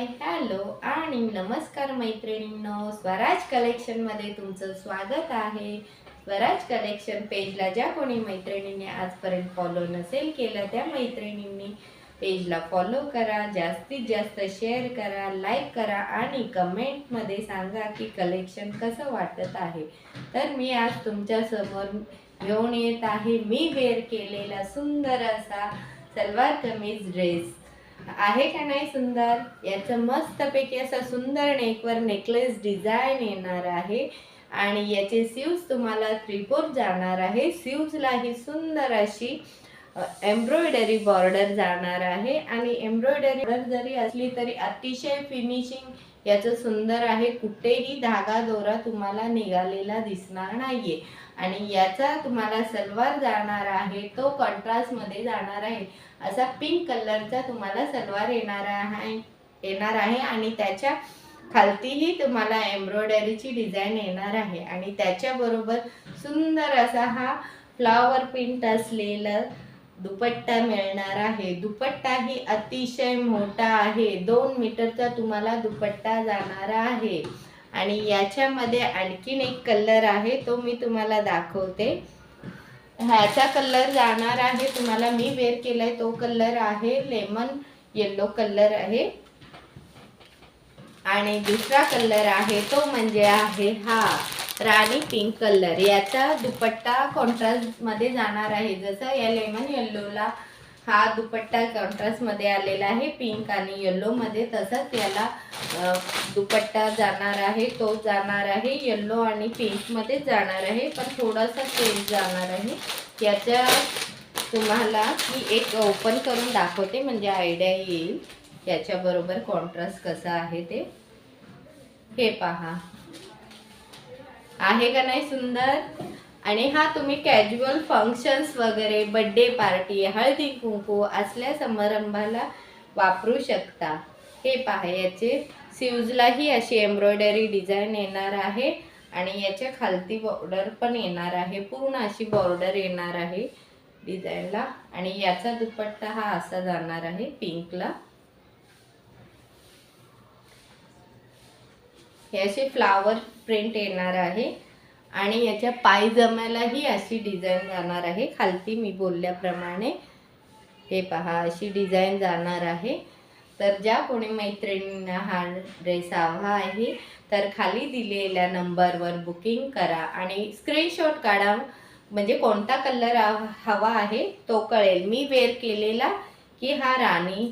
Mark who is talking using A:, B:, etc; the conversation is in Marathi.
A: हॅलो आणि नमस्कार मैत्रिणींनो, स्वराज कलेक्शनमध्ये तुमचं स्वागत आहे। स्वराज कलेक्शन पेजला ज्या कोणी मैत्रिणींनी आजपर्यंत फॉलो नसेल केलं त्या मैत्रिणींनी पेजला फॉलो करा, जास्तीत जास्त शेअर करा, लाईक करा आणि कमेंटमध्ये सांगा की कलेक्शन कसं वाटत आहे। तर मी आज तुमच्या समोर घेऊन येत आहे मी वेअर केलेला सुंदर असा सलवार कमीज ड्रेस आहे का नाही सुंदर। याचं मस्तपैकी असा सुंदर नेकवर नेकलेस डिझाइन येणार आहे आणि याचे सीव्स तुम्हाला त्रिकोण जाणार आहे। सीव्सला ही सुंदर अशी एम्ब्रॉयडरी बॉर्डर जाणार आहे आणि एम्ब्रॉयडरी बॉर्डर जरी असली तरी अतिशय फिनिशिंग याचं सुंदर आहे। कुठेही धागा दोरा तुम्हाला निघालेला दिसणार नाहीये आणि याचा तुम्हाला सलवार जाणार आहे तो कॉन्ट्रास्ट मध्ये जाणार आहे। असा पिंक कलरचा तुम्हाला सलवार येणार आहे आणि त्याच्या खालतीही तुम्हाला एम्ब्रॉयडरीची डिझाइन येणार आहे आणि त्याच्याबरोबर सुंदर असा हा फ्लावर प्रिंट असलेला दुपट्टा मिळणार आहे। दुपट्टा ही अतिशय मोठा आहे, 2 मीटरचा तुम्हाला दुपट्टा जाणार आहे आणि याच्यामध्ये आणखीन एक कलर आहे तो मी तुम्हाला दाखवते। ह्याचा कलर जाणार आहे तुम्हाला, मी वेअर केलाय तो कलर आहे लेमन येलो कलर आहे आणि दुसरा कलर आहे तो म्हणजे आहे हा राणी पिंक कलर। याचा दुपट्टा कॉन्ट्रास्ट मध्ये जाणार आहे, जसं या लेमन येल्लोला हा दुपट्टा कॉन्ट्रास्ट मध्ये आलेला आहे पिंक आणि येल्लो मध्ये, तसंच याला दुपट्टा जाणार आहे तो जाणार आहे येल्लो आणि पिंक मध्ये जाणार आहे, पण थोडासा चेंज जाणार आहे। याच्या तुम्हाला मी एक ओपन करून दाखवते म्हणजे आयडिया येईल याच्या बरोबर कॉन्ट्रास्ट कसा आहे ते। हे पहा, आहे का नाही सुंदर। आणि हा तुम्ही कॅज्युअल फंक्शन्स वगैरे, बर्थडे पार्टी, हळदी कुंकू असल्या समारंभाला वापरू शकता। हे पहा, याचे सीव्सलाही अशी एम्ब्रॉयडरी डिझाइन येणार आहे आणि याच्या खालती बॉर्डर पण येणार आहे, पूर्ण अशी बॉर्डर येणार आहे डिझाइनला आणि याचा दुपट्टा हा असा जाणार आहे पिंकला। हे असे फ्लावर प्रिंट येणार आहे आणि याच्या पायजम्यालाही अशी डिझाइन जाणार आहे खालती मी बोलल्याप्रमाणे। हे पहा, अशी डिझाइन जाणार आहे। तर ज्या कोणी मैत्रिणींना हा ड्रेस हवा आहे तर खाली दिलेल्या नंबरवर बुकिंग करा आणि स्क्रीनशॉट काढा, म्हणजे कोणता कलर हवा आहे तो कळेल। मी वेअर केलेला की हा राणी